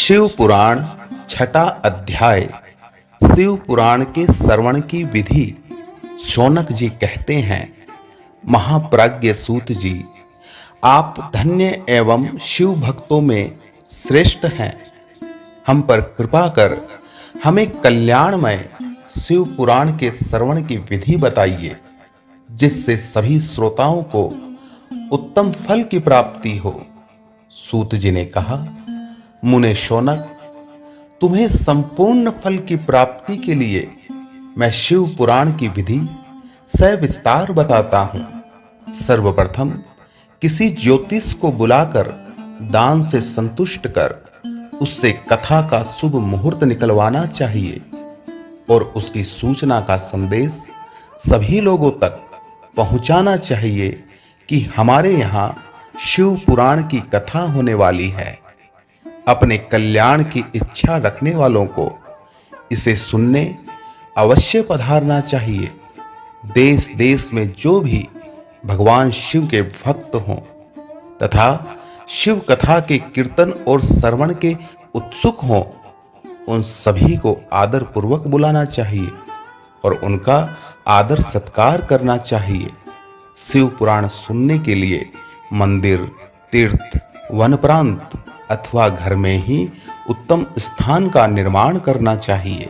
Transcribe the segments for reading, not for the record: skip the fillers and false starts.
शिव पुराण छठा अध्याय। शिव पुराण के श्रवण की विधि। शौनक जी कहते हैं, महाप्राज्ञ सूत जी, आप धन्य एवं शिव भक्तों में श्रेष्ठ हैं। हम पर कृपा कर हमें कल्याणमय शिव पुराण के श्रवण की विधि बताइए, जिससे सभी श्रोताओं को उत्तम फल की प्राप्ति हो। सूत जी ने कहा, मुने शौनक, तुम्हें संपूर्ण फल की प्राप्ति के लिए मैं शिव पुराण की विधि सविस्तार बताता हूं। सर्वप्रथम किसी ज्योतिष को बुलाकर दान से संतुष्ट कर उससे कथा का शुभ मुहूर्त निकलवाना चाहिए और उसकी सूचना का संदेश सभी लोगों तक पहुंचाना चाहिए कि हमारे यहां शिव पुराण की कथा होने वाली है। अपने कल्याण की इच्छा रखने वालों को इसे सुनने अवश्य पधारना चाहिए। देश देश में जो भी भगवान शिव के भक्त हों तथा शिव कथा के कीर्तन और श्रवण के उत्सुक हों, उन सभी को आदर पूर्वक बुलाना चाहिए और उनका आदर सत्कार करना चाहिए। शिव पुराण सुनने के लिए मंदिर, तीर्थ, वन प्रांत अथवा घर में ही उत्तम स्थान का निर्माण करना चाहिए।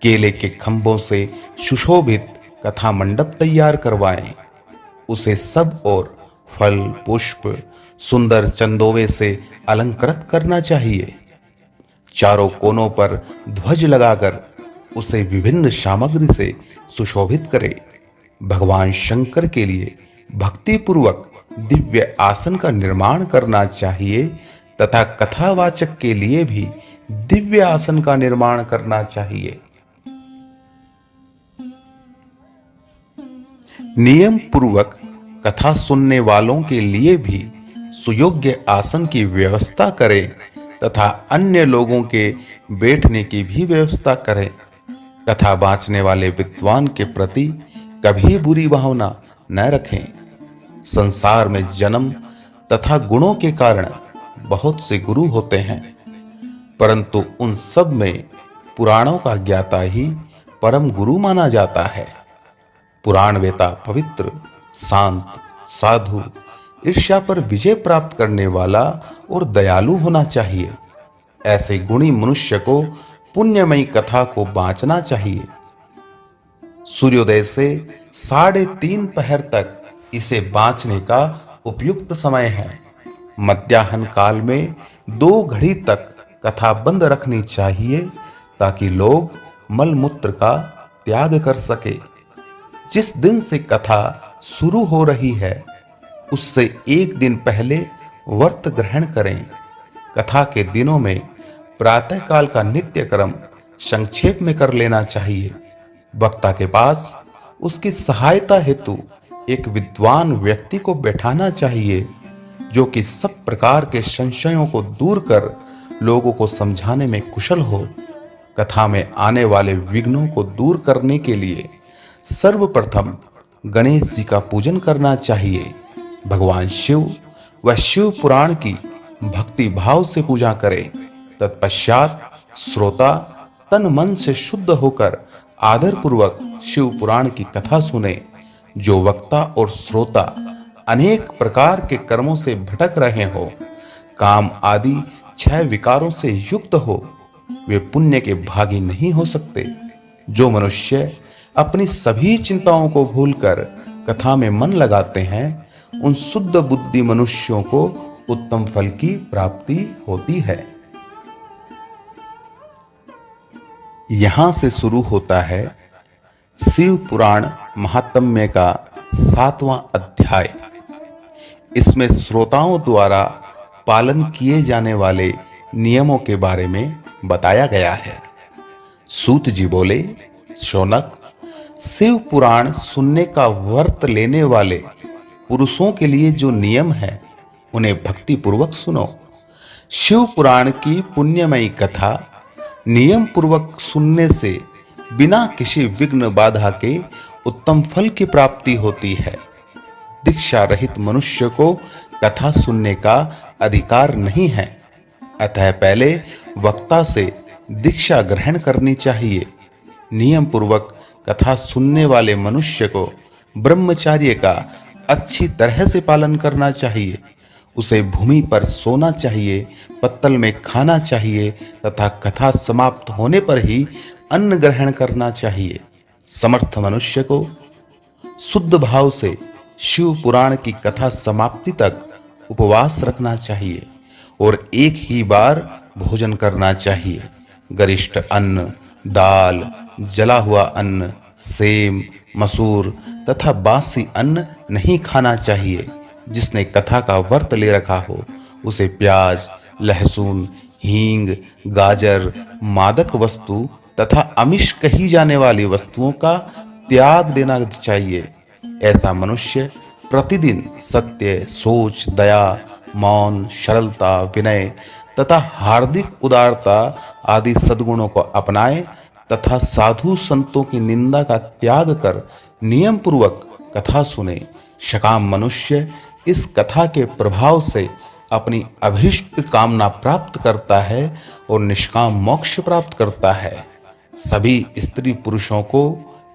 केले के खंभों से सुशोभित कथा मंडप तैयार करवाएं। उसे सब ओर फल, पुष्प, सुंदर चंदोवे से अलंकृत करना चाहिए। चारों कोनों पर ध्वज लगाकर उसे विभिन्न सामग्री से सुशोभित करे। भगवान शंकर के लिए भक्ति पूर्वक दिव्य आसन का निर्माण करना चाहिए तथा कथावाचक के लिए भी दिव्य आसन का निर्माण करना चाहिए। नियम पूर्वक कथा सुनने वालों के लिए भी सुयोग्य आसन की व्यवस्था करें तथा अन्य लोगों के बैठने की भी व्यवस्था करें। कथा बांचने वाले विद्वान के प्रति कभी बुरी भावना न रखें। संसार में जन्म तथा गुणों के कारण बहुत से गुरु होते हैं, परंतु उन सब में पुराणों का ज्ञाता ही परम गुरु माना जाता है। पुराण वेता पवित्र, शांत, साधु, ईर्ष्या पर विजय प्राप्त करने वाला और दयालु होना चाहिए। ऐसे गुणी मनुष्य को पुण्यमयी कथा को बांचना चाहिए। सूर्योदय से 3:30 पहर तक इसे बांचने का उपयुक्त समय है। मध्याह्न काल में 2 घड़ी तक कथा बंद रखनी चाहिए ताकि लोग मल मूत्र का त्याग कर सके। जिस दिन से कथा शुरू हो रही है उससे 1 दिन पहले व्रत ग्रहण करें। कथा के दिनों में प्रातः काल का नित्य कर्म संक्षेप में कर लेना चाहिए। वक्ता के पास उसकी सहायता हेतु एक विद्वान व्यक्ति को बैठाना चाहिए जो कि सब प्रकार के संशयों को दूर कर लोगों को समझाने में कुशल हो। कथा में आने वाले विघ्नों को दूर करने के लिए सर्वप्रथम गणेश जी का पूजन करना चाहिए। भगवान शिव व शिव पुराण की भक्ति भाव से पूजा करें। तत्पश्चात श्रोता तन मन से शुद्ध होकर आदर पूर्वक शिव पुराण की कथा सुने। जो वक्ता और श्रोता अनेक प्रकार के कर्मों से भटक रहे हो, काम आदि 6 विकारों से युक्त हो, वे पुण्य के भागी नहीं हो सकते। जो मनुष्य अपनी सभी चिंताओं को भूलकर कथा में मन लगाते हैं, उन शुद्ध बुद्धि मनुष्यों को उत्तम फल की प्राप्ति होती है। यहां से शुरू होता है शिव पुराण महात्म्य का 7वां अध्याय। इसमें श्रोताओं द्वारा पालन किए जाने वाले नियमों के बारे में बताया गया है। सूत जी बोले, शौनक, शिव पुराण सुनने का व्रत लेने वाले पुरुषों के लिए जो नियम है उन्हें भक्ति पूर्वक सुनो। शिव पुराण की पुण्यमयी कथा नियम पूर्वक सुनने से बिना किसी विघ्न बाधा के उत्तम फल की प्राप्ति होती है। दीक्षा रहित मनुष्य को कथा सुनने का अधिकार नहीं है। अतः पहले वक्ता से दीक्षा ग्रहण करनी चाहिए। नियम पूर्वक कथा सुनने वाले मनुष्य को ब्रह्मचर्य का अच्छी तरह से पालन करना चाहिए। उसे भूमि पर सोना चाहिए, पत्तल में खाना चाहिए तथा कथा समाप्त होने पर ही अन्न ग्रहण करना चाहिए। समर्थ मनुष्य को शुद्ध भाव से शिव पुराण की कथा समाप्ति तक उपवास रखना चाहिए और एक ही बार भोजन करना चाहिए। गरिष्ठ अन्न, दाल, जला हुआ अन्न, सेम, मसूर तथा बासी अन्न नहीं खाना चाहिए। जिसने कथा का व्रत ले रखा हो उसे प्याज, लहसुन, हींग, गाजर, मादक वस्तु तथा अमिष कही जाने वाली वस्तुओं का त्याग देना चाहिए। ऐसा मनुष्य प्रतिदिन सत्य, सोच, दया, मौन, सरलता, विनय तथा हार्दिक उदारता आदि सद्गुणों को अपनाए तथा साधु संतों की निंदा का त्याग कर नियम पूर्वक कथा सुने। सकाम मनुष्य इस कथा के प्रभाव से अपनी अभीष्ट कामना प्राप्त करता है और निष्काम मोक्ष प्राप्त करता है। सभी स्त्री पुरुषों को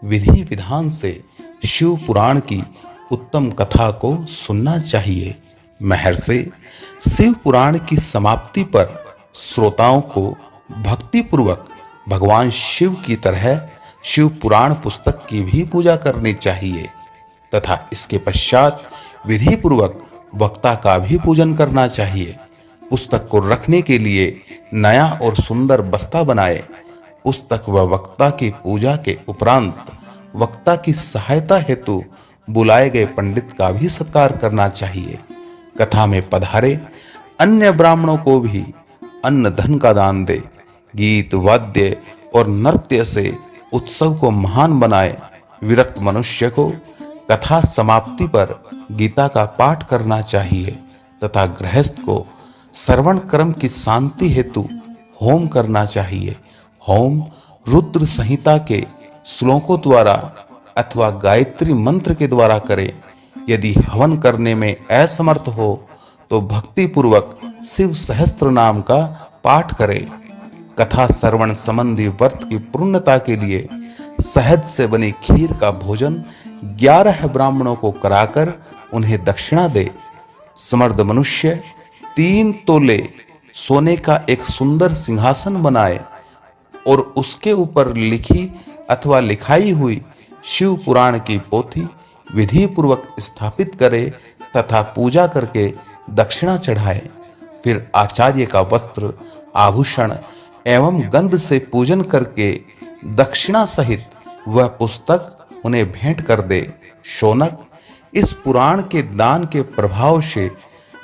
विधि विधान से शिव पुराण की उत्तम कथा को सुनना चाहिए। महर्षि शिव पुराण की समाप्ति पर श्रोताओं को भक्ति पूर्वक भगवान शिव की तरह शिव पुराण पुस्तक की भी पूजा करनी चाहिए तथा इसके पश्चात विधि पूर्वक वक्ता का भी पूजन करना चाहिए। पुस्तक को रखने के लिए नया और सुंदर बस्ता बनाए। पुस्तक व वक्ता की पूजा के उपरांत वक्ता की सहायता हेतु बुलाए गए पंडित का भी सत्कार करना चाहिए। कथा में पधारे अन्य ब्राह्मणों को भी अन्न धन का दान दे। गीत, वाद्य और नृत्य से उत्सव को महान बनाए। विरक्त मनुष्य को कथा समाप्ति पर गीता का पाठ करना चाहिए तथा गृहस्थ को श्रवण कर्म की शांति हेतु होम करना चाहिए। होम रुद्र संहिता के श्लोकों द्वारा अथवा गायत्री मंत्र के द्वारा करे। यदि हवन करने में असमर्थ हो तो भक्ति पूर्वक शिव सहस्त्र नाम का पाठ करे। कथा श्रवण संबंधी व्रत की पूर्णता के लिए शहद से बनी खीर का भोजन 11 ब्राह्मणों को कराकर उन्हें दक्षिणा दे। समर्थ मनुष्य 3 तोले सोने का एक सुंदर सिंहासन बनाए और उसके ऊपर लिखी अथवा लिखाई हुई शिव पुराण की पोथी विधि पूर्वक स्थापित करे तथा पूजा करके दक्षिणा चढ़ाए। फिर आचार्य का वस्त्र, आभूषण एवं गंध से पूजन करके दक्षिणा सहित वह पुस्तक उन्हें भेंट कर दे। शौनक, इस पुराण के दान के प्रभाव से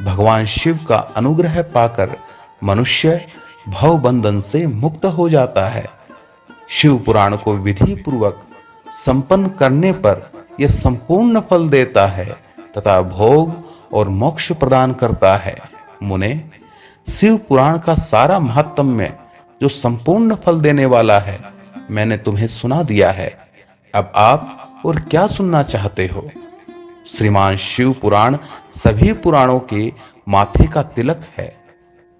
भगवान शिव का अनुग्रह पाकर मनुष्य भव बंधन से मुक्त हो जाता है। शिव पुराण को विधि पूर्वक संपन्न करने पर यह संपूर्ण फल देता है तथा भोग और मोक्ष प्रदान करता है। मुने, शिव पुराण का सारा महात्म्य जो संपूर्ण फल देने वाला है मैंने तुम्हें सुना दिया है। अब आप और क्या सुनना चाहते हो? श्रीमान शिव पुराण सभी पुराणों के माथे का तिलक है।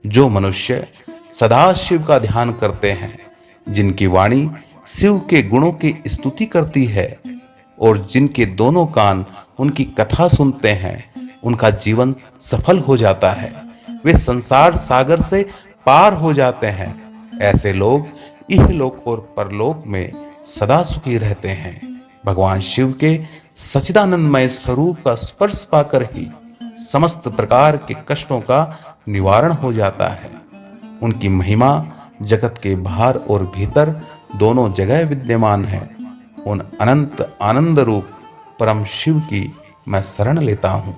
जो मनुष्य सदा शिव का ध्यान करते हैं, जिनकी वाणी शिव के गुणों की स्तुति करती है और जिनके दोनों कान उनकी कथा सुनते हैं, उनका जीवन सफल हो जाता है। वे संसार सागर से पार हो जाते हैं। ऐसे लोग इहलोक और परलोक में सदा सुखी रहते हैं। भगवान शिव के सच्चिदानंदमय स्वरूप का स्पर्श पाकर ही समस्त प्रकार के कष्टों का निवारण हो जाता है। उनकी महिमा जगत के बाहर और भीतर दोनों जगह विद्यमान है। उन अनंत आनंद रूप परम शिव की मैं शरण लेता हूँ।